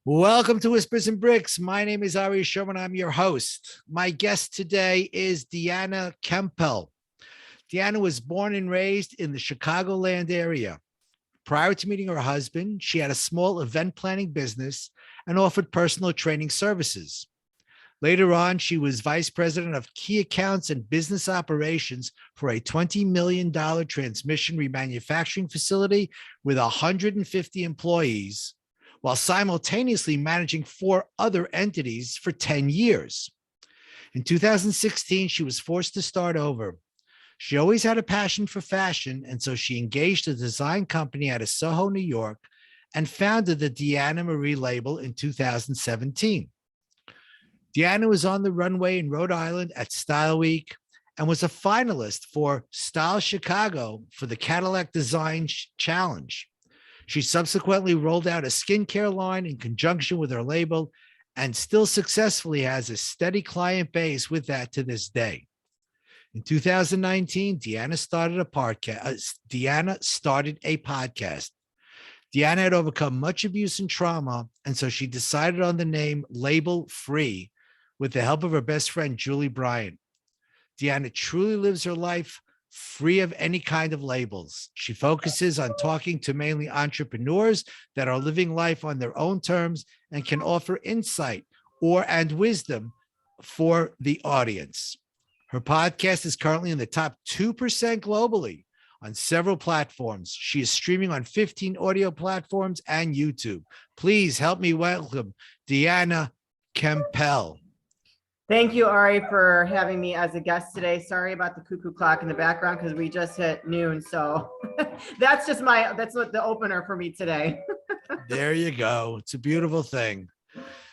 Welcome to Whispers and Bricks. My name is Ari Sherman. I'm your host. My guest today is Deanna Kuempel. Deanna was born and raised in the Chicagoland area. Prior to meeting her husband, she had a small event planning business and offered personal training services. Later on, she was vice president of key accounts and business operations for a $20 million transmission remanufacturing facility with 150 employees, while simultaneously managing four other entities for 10 years. In 2016, she was forced to start over. She always had a passion for fashion, and so she engaged a design company out of Soho, New York, and founded the Deanna Marie label in 2017. Deanna was on the runway in Rhode Island at Style Week and was a finalist for Style Chicago for the Cadillac Design Challenge. She subsequently rolled out a skincare line in conjunction with her label and still successfully has a steady client base with that to this day. In 2019, Deanna started a podcast. Deanna had overcome much abuse and trauma, and so she decided on the name Label Free with the help of her best friend, Julie Bryant. Deanna truly lives her life free of any kind of labels. She focuses on talking to mainly entrepreneurs that are living life on their own terms and can offer insight and wisdom for the audience. Her podcast is currently in the top 2% globally on several platforms. She is streaming on 15 audio platforms and YouTube. Please help me welcome Deanna Kuempel. Thank you, Ari, for having me as a guest today. Sorry about the cuckoo clock in the background because we just hit noon. So that's what the opener for me today. There you go. It's a beautiful thing.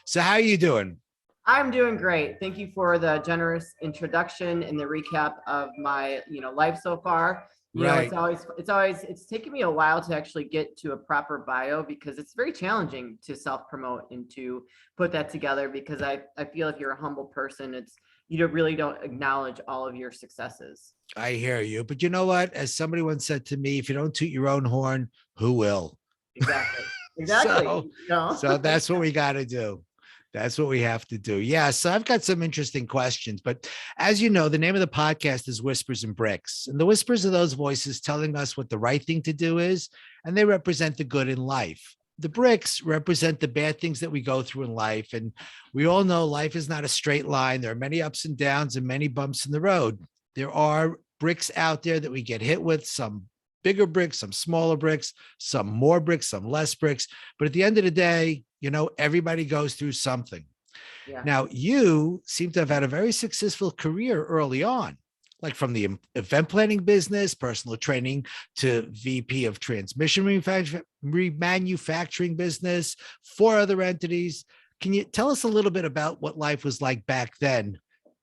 So how are you doing? I'm doing great. Thank you for the generous introduction and the recap of my, life so far. Right. It's taken me a while to actually get to a proper bio because it's very challenging to self-promote and to put that together because I feel if you're a humble person, you really don't acknowledge all of your successes. I hear you. But you know what? As somebody once said to me, if you don't toot your own horn, who will? Exactly. So that's what we got to do. That's what we have to do. Yeah. So I've got some interesting questions, but as you know, the name of the podcast is Whispers and Bricks, and the whispers are those voices telling us what the right thing to do is, and they represent the good in life. The bricks represent the bad things that we go through in life. And we all know life is not a straight line. There are many ups and downs and many bumps in the road. There are bricks out there that we get hit with, some bigger bricks, some smaller bricks, some more bricks, some less bricks. But at the end of the day, everybody goes through something. Yeah. Now, you seem to have had a very successful career early on, like from the event planning business, personal training, to VP of transmission remanufacturing business, 4 other entities. Can you tell us a little bit about what life was like back then?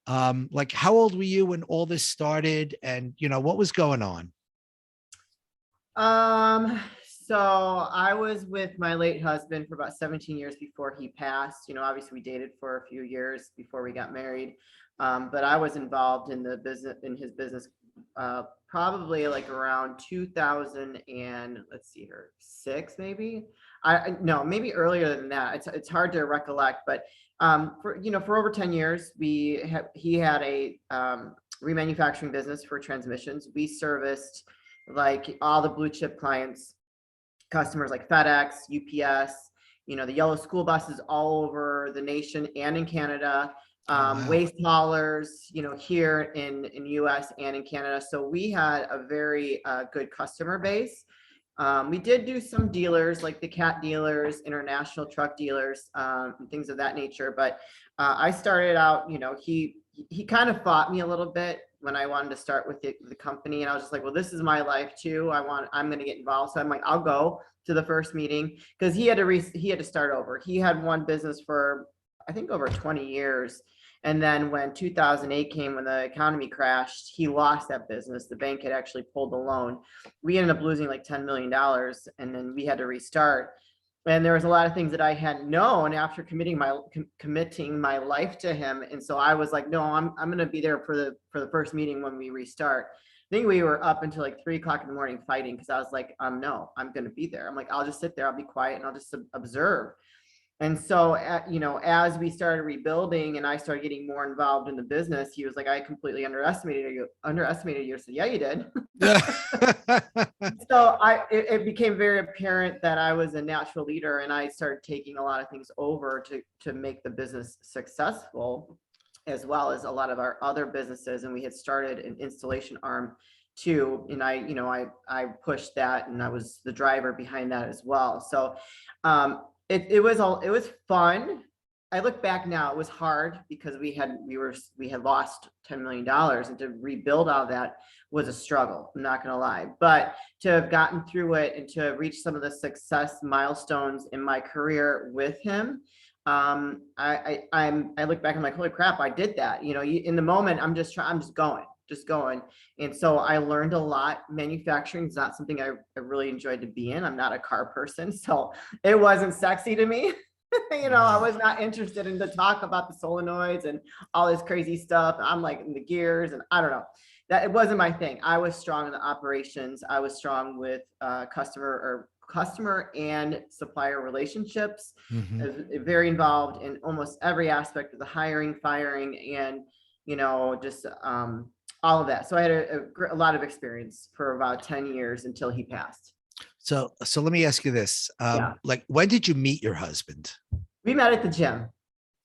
Like how old were you when all this started and, what was going on? So I was with my late husband for about 17 years before he passed. Obviously we dated for a few years before we got married. But I was involved in his business, probably like around 2000 and let's see here, 6 maybe. No, maybe earlier than that. It's hard to recollect, but for over 10 years, he had a remanufacturing business for transmissions. We serviced like all the blue chip customers like FedEx, UPS, the yellow school buses all over the nation and in Canada, wow. Waste haulers, here in US and in Canada. So we had a very good customer base. We did do some dealers like the cat dealers, international truck dealers, and things of that nature. But I started out, he kind of fought me a little bit when I wanted to start with the company. And I was just like, well, this is my life too. I'm going to get involved. So I'm like, I'll go to the first meeting because he had to start over. He had one business for, I think, over 20 years. And then when 2008 came, when the economy crashed, he lost that business. The bank had actually pulled the loan. We ended up losing like $10 million, and then we had to restart. And there was a lot of things that I hadn't known after committing my life to him. And so I was like, no, I'm going to be there for the first meeting when we restart. I think we were up until like 3:00 in the morning fighting because I was like, no, I'm going to be there. I'm like, I'll just sit there. I'll be quiet and I'll just observe. And so, as we started rebuilding and I started getting more involved in the business, he was like, I completely underestimated you. I said, yeah, you did. So it became very apparent that I was a natural leader, and I started taking a lot of things over to make the business successful, as well as a lot of our other businesses. And we had started an installation arm too. And I pushed that, and I was the driver behind that as well. So it was fun. I look back now, it was hard because we had lost $10 million, and to rebuild all that was a struggle. I'm not going to lie, but to have gotten through it and to reach some of the success milestones in my career with him, I look back, I'm like, holy crap, I did that. In the moment, I'm just going. And so I learned a lot. Manufacturing is not something I really enjoyed to be in. I'm not a car person, so it wasn't sexy to me. I was not interested in to talk about the solenoids and all this crazy stuff. I'm like in the gears, and I don't know, that it wasn't my thing. I was strong in the operations. I was strong with customer and supplier relationships. Mhm. I was very involved in almost every aspect of the hiring, firing, and just all of that. So I had a lot of experience for about 10 years until he passed. So let me ask you this. Yeah. Like, when did you meet your husband? We met at the gym. You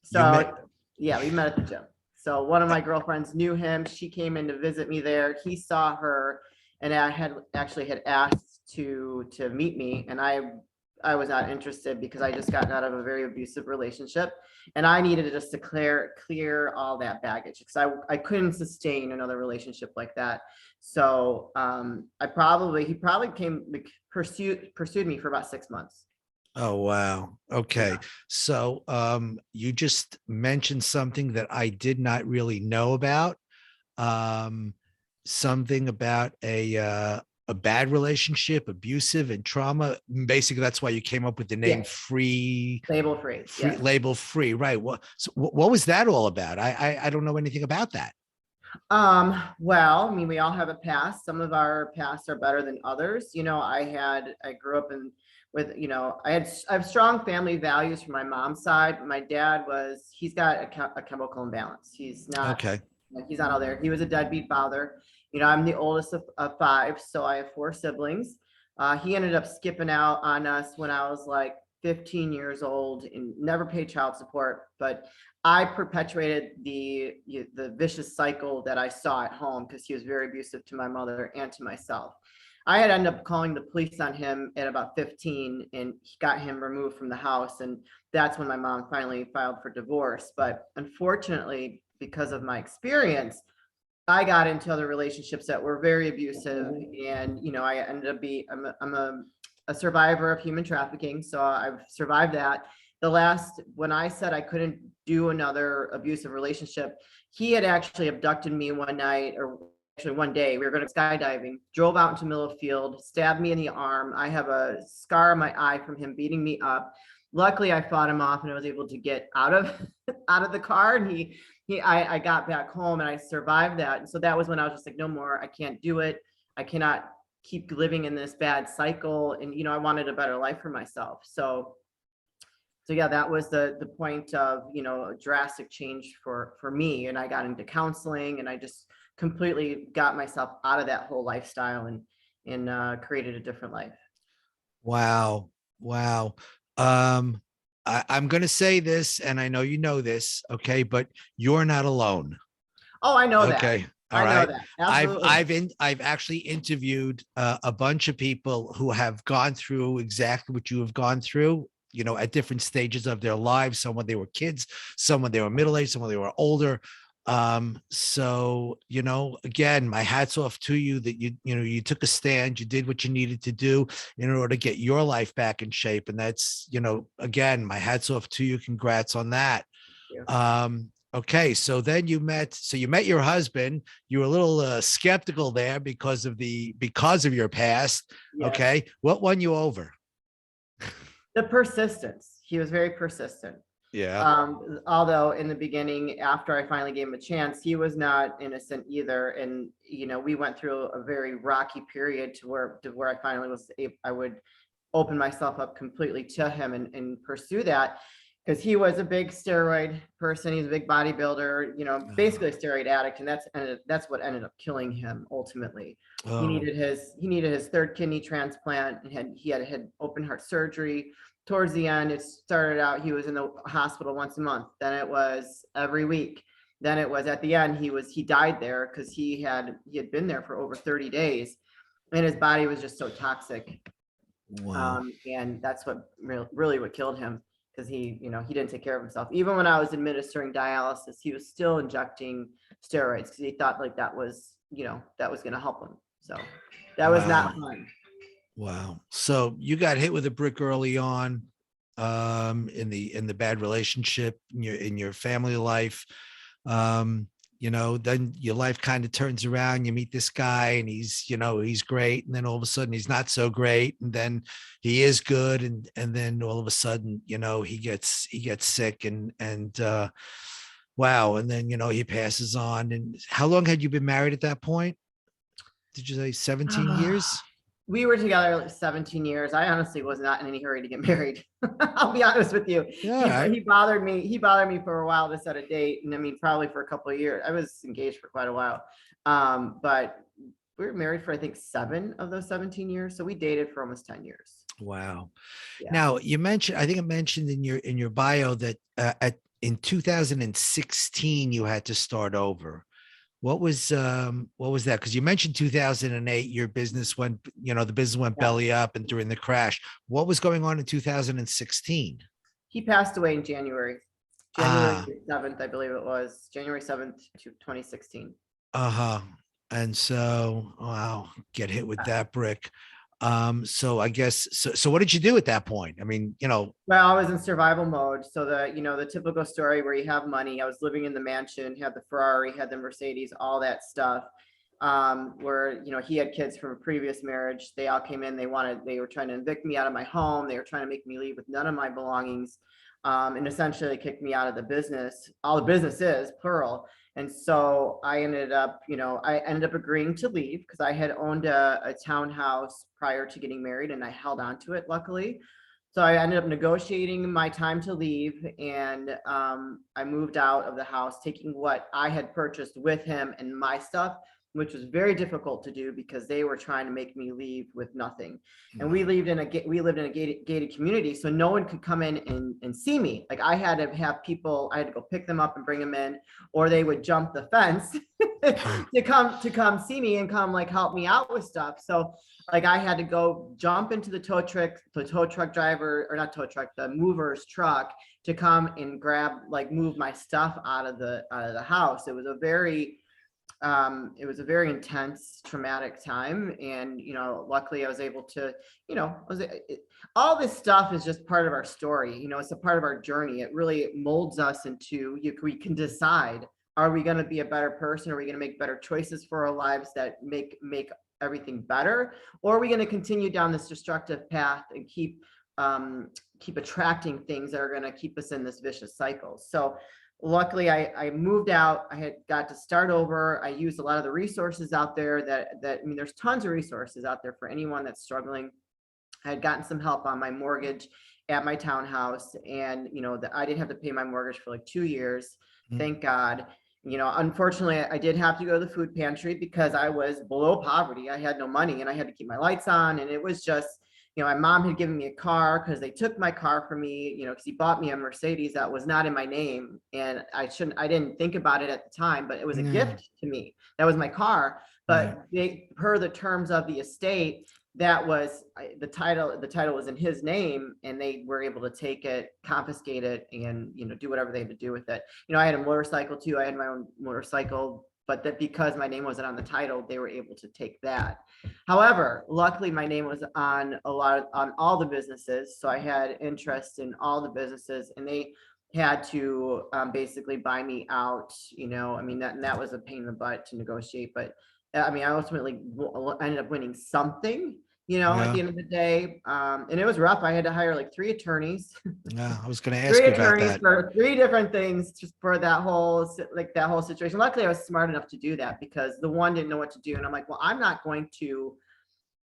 So met, yeah, we met at the gym. So one of my girlfriends knew him. She came in to visit me there. He saw her, and I had asked to meet me, and I was not interested because I just gotten out of a very abusive relationship, and I needed just to clear all that baggage because I couldn't sustain another relationship like that. So he probably pursued me for about 6 months. oh, wow. Okay. Yeah. So you just mentioned something that I did not really know about. Um, something about a bad relationship, abusive and trauma. Basically, that's why you came up with the name Yes. free, Label free. Yes. label free, right? What was that all about? I don't know anything about that. Well, I mean, we all have a past. Some of our pasts are better than others. I grew up with, I have strong family values from my mom's side. My dad he's got a chemical imbalance. Okay. He's not all there. He was a deadbeat father. I'm the oldest of five, so I have four siblings. He ended up skipping out on us when I was like 15 years old and never paid child support. But I perpetuated the vicious cycle that I saw at home because he was very abusive to my mother and to myself. I had ended up calling the police on him at about 15 and got him removed from the house. And that's when my mom finally filed for divorce. But unfortunately, because of my experience, I got into other relationships that were very abusive. And, I ended up I'm a survivor of human trafficking. So I've survived that. When I said I couldn't do another abusive relationship, he had actually abducted me one night, or actually one day. We were going to skydiving, drove out into the middle of the field, stabbed me in the arm. I have a scar on my eye from him beating me up. Luckily, I fought him off and I was able to get out of out of the car. And I got back home and I survived that. And so that was when I was just like, no more. I can't do it. I cannot keep living in this bad cycle. And I wanted a better life for myself. So yeah, that was the point of a drastic change for me. And I got into counseling, and I just completely got myself out of that whole lifestyle and created a different life. Wow. Wow. I'm going to say this, and I know you know this, okay, but you're not alone. Oh, I know that. Okay. All I know right. that. Absolutely. I've actually interviewed a bunch of people who have gone through exactly what you have gone through, at different stages of their lives. Some when they were kids, some when they were middle-aged, some when they were older. So, again, my hat's off to you that you took a stand, you did what you needed to do in order to get your life back in shape. And that's, again, my hat's off to you. Congrats on that. Yeah. Okay, so then you met your husband. You were a little skeptical there because of your past. Yes. Okay, what won you over? The persistence. He was very persistent. Yeah. Although in the beginning, after I finally gave him a chance, he was not innocent either. And, we went through a very rocky period to where I finally I would open myself up completely to him and pursue that. because he was a big steroid person. He's a big bodybuilder, basically a steroid addict, and that's what ended up killing him ultimately. He Oh, needed his third kidney transplant, and he had open heart surgery. Towards the end, it started out he was in the hospital once a month. Then it was every week. Then it was at the end he died there because he had been there for over 30 days, and his body was just so toxic. wow. And that's what really what killed him, because he didn't take care of himself. Even when I was administering dialysis, he was still injecting steroids because he thought like that was going to help him. So that was Wow. not fun. Wow. So you got hit with a brick early on, in the bad relationship in your family life. Um, then your life kind of turns around. You meet this guy and he's great. And then all of a sudden he's not so great. And then he is good. And then all of a sudden, he gets sick and wow. And then, he passes on. And how long had you been married at that point? Did you say 17 years? We were together like 17 years. I honestly was not in any hurry to get married. I'll be honest with you. Yeah. All He, right. he bothered me. He bothered me for a while to set a date. And I mean, probably for a couple of years. I was engaged for quite a while. But we were married for, I think, 7 of those 17 years. So we dated for almost 10 years. Wow. Yeah. Now you mentioned, I think it mentioned in your bio that in 2016 you had to start over. What was that? Because you mentioned 2008, your business went, the business went Yeah. belly up and during the crash. What was going on in 2016? He passed away in January Ah, 7th, I believe it was January 7th, 2016. uh-huh. And so, wow, get hit with that brick. So I guess so what did you do at that point? I mean, Well, I was in survival mode. So the typical story where you have money. I was living in the mansion, had the Ferrari, had the Mercedes, all that stuff. Where he had kids from a previous marriage. They all came in. They were trying to evict me out of my home. They were trying to make me leave with none of my belongings. And essentially they kicked me out of the business. All the business is plural. And so I ended up agreeing to leave because I had owned a townhouse prior to getting married, and I held on to it, luckily. So I ended up negotiating my time to leave, and I moved out of the house, taking what I had purchased with him and my stuff, which was very difficult to do because they were trying to make me leave with nothing. And we lived in a gated community, so no one could come in and see me. Like I had to have people, I had to go pick them up and bring them in, or they would jump the fence to come see me and come like help me out with stuff. So like I had to go jump into the tow truck driver, or not tow truck, the mover's truck, to come and move my stuff out of the house. It was a very intense, traumatic time. And, luckily I was able to, all this stuff is just part of our story. It's a part of our journey. It really molds us into, we can decide, are we going to be a better person? Are we going to make better choices for our lives that make everything better? Or are we going to continue down this destructive path and keep attracting things that are going to keep us in this vicious cycle? So luckily I moved out. I had got to start over. I used a lot of the resources out there I mean, there's tons of resources out there for anyone that's struggling. I had gotten some help on my mortgage at my townhouse, and I didn't have to pay my mortgage for like 2 years. Thank God. Unfortunately, I did have to go to the food pantry because I was below poverty. I had no money and I had to keep my lights on. And it was just, my mom had given me a car because they took my car from me, because he bought me a Mercedes that was not in my name. And I didn't think about it at the time, but it was a Yeah. gift to me. That was my car. Right. But per the terms of the estate, that was the title was in his name, and they were able to take it, confiscate it, and do whatever they had to do with it. I had a motorcycle too. I had my own motorcycle, but that because my name wasn't on the title, they were able to take that. However, luckily my name was on on all the businesses, so I had interest in all the businesses, and they had to basically buy me out. I mean, that was a pain in the butt to negotiate, but I mean, I ultimately ended up winning something, at Yeah. the end of the day. And it was rough. I had to hire like three attorneys, Yeah. I was going to ask three you about attorneys that. for three different things just for that whole situation. Luckily, I was smart enough to do that because the one didn't know what to do. And I'm like, well, I'm not going to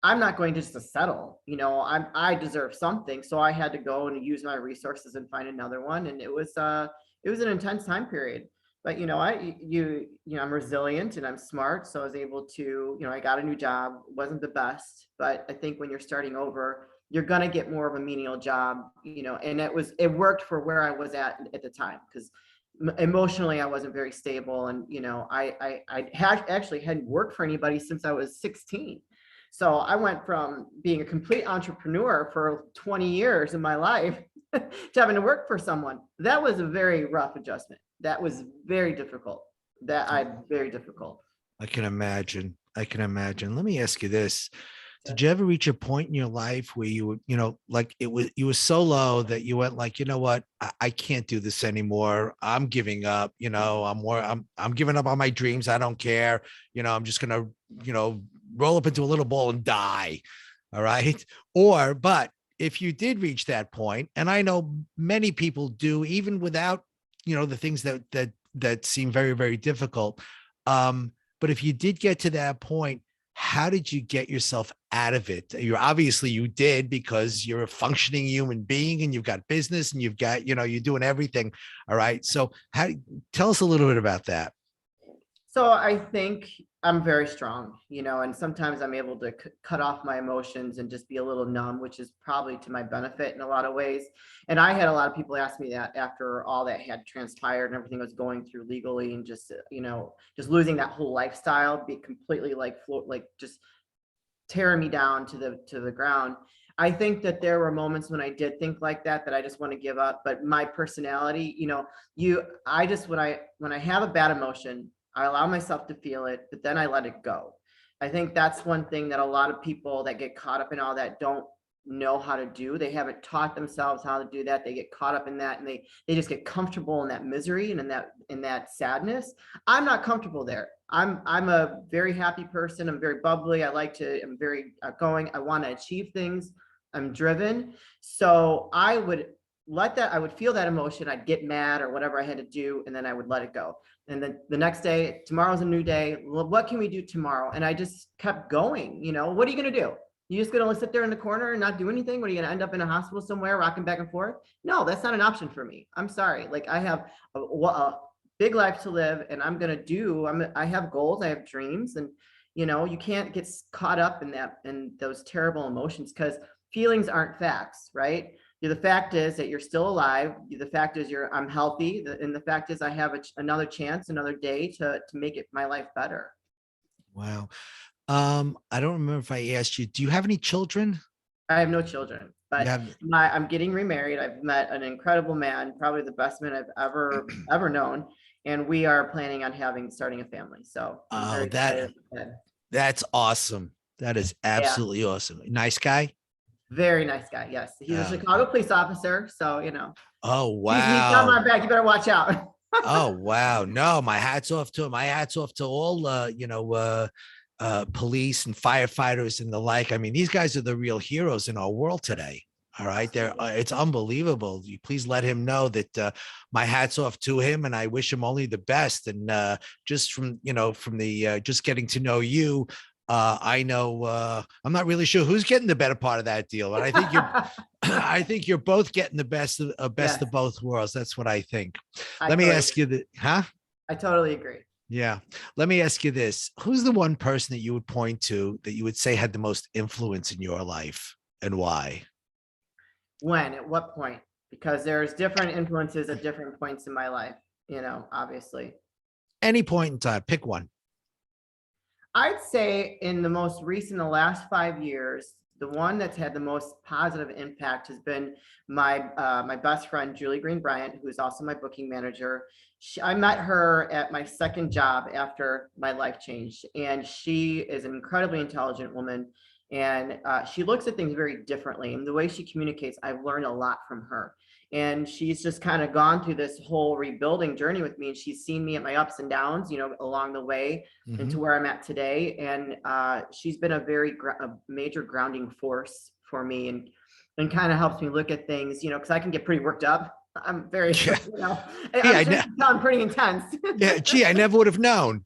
I'm not going just to settle, I deserve something. So I had to go and use my resources and find another one. And it was an intense time period. But I'm resilient and I'm smart. So I was able to, I got a new job, wasn't the best, but I think when you're starting over, you're gonna get more of a menial job, and it worked for where I was at the time, because emotionally I wasn't very stable. And I had actually hadn't worked for anybody since I was 16. So I went from being a complete entrepreneur for 20 years in my life to having to work for someone. That was a very rough adjustment. That was very difficult. Very difficult. I can imagine. I can imagine. Let me ask you this. Did you ever reach a point in your life where you were, like you were so low that you went like, you know what, I can't do this anymore. I'm giving up, I'm giving up on my dreams. I don't care. I'm just gonna, roll up into a little ball and die. All right. But if you did reach that point, and I know many people do, even without, the things that seem very, very difficult. But if you did get to that point, how did you get yourself out of it? You did, because you're a functioning human being and you've got business and you've got, you're doing everything. All right. So tell us a little bit about that. So I think I'm very strong, and sometimes I'm able to cut off my emotions and just be a little numb, which is probably to my benefit in a lot of ways. And I had a lot of people ask me that after all that had transpired and everything was going through legally, and just, just losing that whole lifestyle, be completely just tearing me down to the ground. I think that there were moments when I did think like that I just want to give up. But my personality, when I have a bad emotion, I allow myself to feel it, but then I let it go. I think that's one thing that a lot of people that get caught up in all that don't know how to do. They haven't taught themselves how to do that. They get caught up in that, and they just get comfortable in that misery and in that sadness. I'm not comfortable there. I'm a very happy person. I'm very bubbly. I'm very outgoing. I want to achieve things. I'm driven. So I would feel that emotion. I'd get mad or whatever I had to do, and then I would let it go. And then the next day, tomorrow's a new day. Well, what can we do tomorrow? And I just kept going. What are you going to do? You just going to sit there in the corner and not do anything? What, are you going to end up in a hospital somewhere rocking back and forth? No, that's not an option for me. I'm sorry. Like, I have a big life to live, and I have goals, I have dreams, and you can't get caught up in those terrible emotions, because feelings aren't facts, right? The fact is that you're still alive. The fact is I'm healthy. And the fact is I have another chance, another day to make my life better. Wow. I don't remember if I asked you, do you have any children? I have no children, but I'm getting remarried. I've met an incredible man, probably the best man I've ever known. And we are planning on starting a family. So that's awesome. That is absolutely awesome. Nice guy. Very nice guy. Yes. He's a Chicago police officer. So, Oh, wow. He's on my back. You better watch out. Oh, wow. No, my hat's off to him. My hat's off to all, police and firefighters and the like. I mean, these guys are the real heroes in our world today. All right. It's unbelievable. You please let him know that my hat's off to him, and I wish him only the best. And just from the just getting to know you, I know I'm not really sure who's getting the better part of that deal, but I think I think you're both getting the best of both worlds. That's what I think. Let me ask you that, huh? I totally agree. Yeah. Let me ask you this. Who's the one person that you would point to that you would say had the most influence in your life, and why? When? At what point? Because there's different influences at different points in my life, obviously. Any point in time, pick one. I'd say in the last 5 years, the one that's had the most positive impact has been my best friend, Julie Green Bryant, who's also my booking manager. I met her at my second job after my life changed, and she is an incredibly intelligent woman, and she looks at things very differently. And the way she communicates, I've learned a lot from her. And she's just kind of gone through this whole rebuilding journey with me, and she's seen me at my ups and downs, along the way into where I'm at today. And she's been a major grounding force for me, and kind of helps me look at things, because I can get pretty worked up. I'm very, I'm pretty intense. Yeah, gee, I never would have known.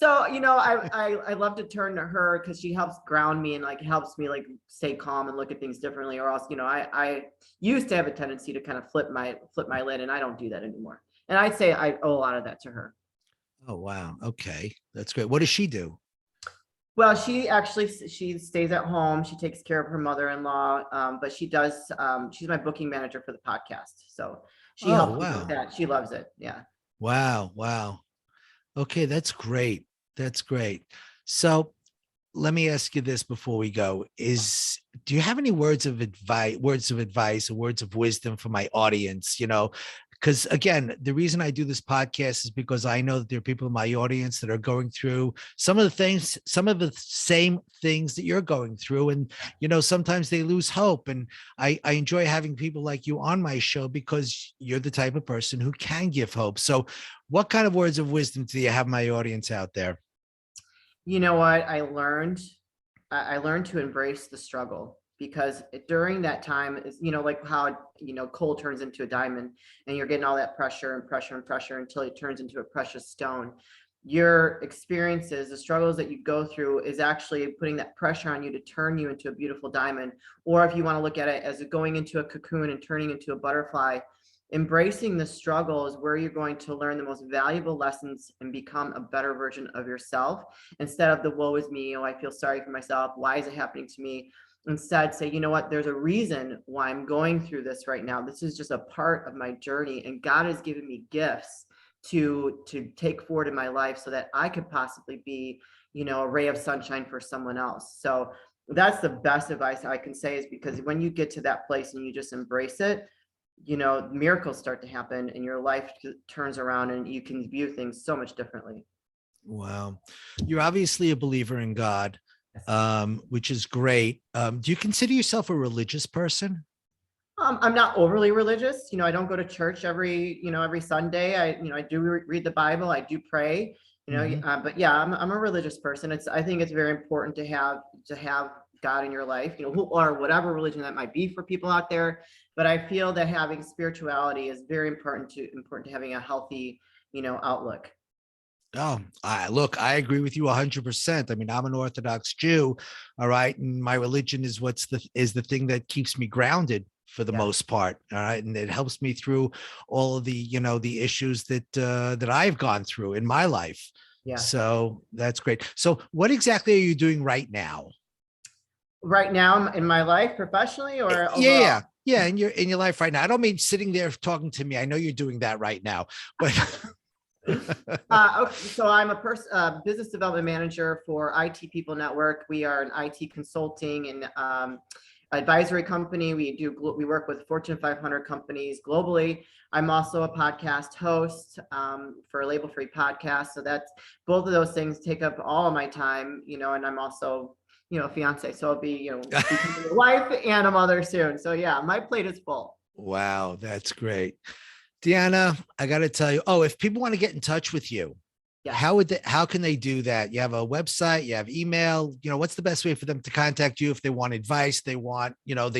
So, I love to turn to her because she helps ground me and like helps me like stay calm and look at things differently. Or else, I used to have a tendency to kind of flip my lid, and I don't do that anymore. And I'd say I owe a lot of that to her. Oh, wow. Okay. That's great. What does she do? Well, she stays at home. She takes care of her mother-in-law, but she does. She's my booking manager for the podcast, so she Oh, helps me with wow. that. She loves it. Yeah. Wow. Wow. Okay. That's great. That's great. So let me ask you this before we go. Do you have any words or words of wisdom for my audience? Because again, the reason I do this podcast is because I know that there are people in my audience that are going through some of the same things that you're going through. And, sometimes they lose hope. And I enjoy having people like you on my show because you're the type of person who can give hope. So what kind of words of wisdom do you have my audience out there? You know what? I learned to embrace the struggle because during that time is, like how, coal turns into a diamond and you're getting all that pressure and pressure and pressure until it turns into a precious stone. Your experiences, the struggles that you go through is actually putting that pressure on you to turn you into a beautiful diamond. Or if you want to look at it as going into a cocoon and turning into a butterfly, embracing the struggle is where you're going to learn the most valuable lessons and become a better version of yourself instead of the woe is me. Oh, I feel sorry for myself. Why is it happening to me? Instead, say, you know what? There's a reason why I'm going through this right now. This is just a part of my journey, and God has given me gifts to take forward in my life so that I could possibly be, a ray of sunshine for someone else. So that's the best advice I can say, is because when you get to that place and you just embrace it, miracles start to happen and your life turns around and you can view things so much differently. Wow. You're obviously a believer in God, which is great. Do you consider yourself a religious person? I'm not overly religious. I don't go to church every Sunday. I do read the Bible. I do pray, Mhm. but yeah, I'm a religious person. I think it's very important to have God in your life, or whatever religion that might be for people out there. But I feel that having spirituality is very important to having a healthy, outlook. Oh, I agree with you 100%. I mean, I'm an Orthodox Jew, all right, and my religion is the thing that keeps me grounded for the Yeah. most part, all right, and it helps me through all of the issues that I've gone through in my life. Yeah. So that's great. So, what exactly are you doing right now? Right now in my life, professionally or overall? Yeah, yeah, in your life right now. I don't mean sitting there talking to me. I know you're doing that right now, but Okay, so I'm a business development manager for IT People Network. We are an IT consulting and advisory company. We work with Fortune 500 companies globally. I'm also a podcast host for a Label Free podcast. So that's both of those things take up all of my time, and I'm also, a fiance. So I'll be, becoming a wife and a mother soon. So yeah, my plate is full. wow, that's great. Deanna, I got to tell you, if people want to get in touch with you, Yes. how can they do that? You have a website, you have email, what's the best way for them to contact you if they want advice, they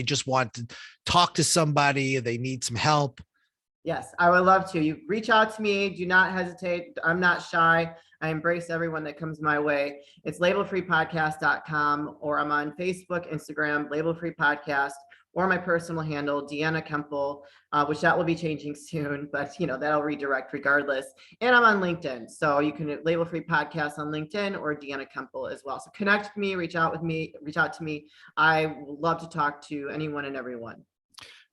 just want to talk to somebody, they need some help. Yes, I would love to. You reach out to me. Do not hesitate. I'm not shy. I embrace everyone that comes my way. It's labelfreepodcast.com, or I'm on Facebook, Instagram, Label Free Podcast, or my personal handle, Deanna Kuempel, which that will be changing soon, but that'll redirect regardless. And I'm on LinkedIn. So you can Label Free Podcast on LinkedIn or Deanna Kuempel as well. So connect with me, reach out to me. I would love to talk to anyone and everyone.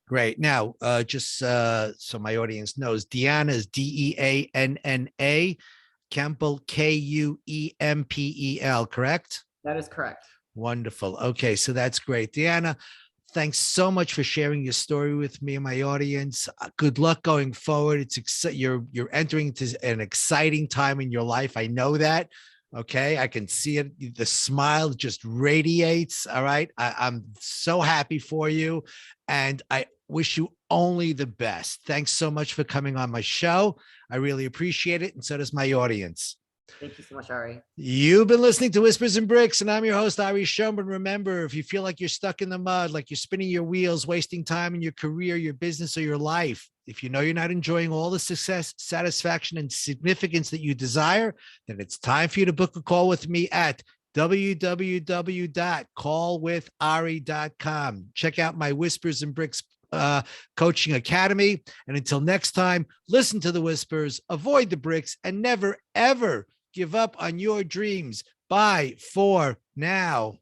Great. Now, just so my audience knows, Deanna is Deanna, Kuempel, Kuempel, correct? That is correct. Wonderful. Okay, so that's great. Deanna, thanks so much for sharing your story with me and my audience. Good luck going forward. You're entering into an exciting time in your life. I know that. Okay, I can see it. The smile just radiates. All right, I'm so happy for you, and I wish you only the best. Thanks so much for coming on my show. I really appreciate it, and so does my audience. Thank you so much, Ari. You've been listening to Whispers and Bricks, and I'm your host, Ari Schonbrun. Remember, if you feel like you're stuck in the mud, like you're spinning your wheels, wasting time in your career, your business, or your life, if you know you're not enjoying all the success, satisfaction, and significance that you desire, then it's time for you to book a call with me at www.callwithari.com. Check out my Whispers and Bricks coaching academy. And until next time, listen to the whispers, avoid the bricks, and never, ever give up on your dreams. Bye for now.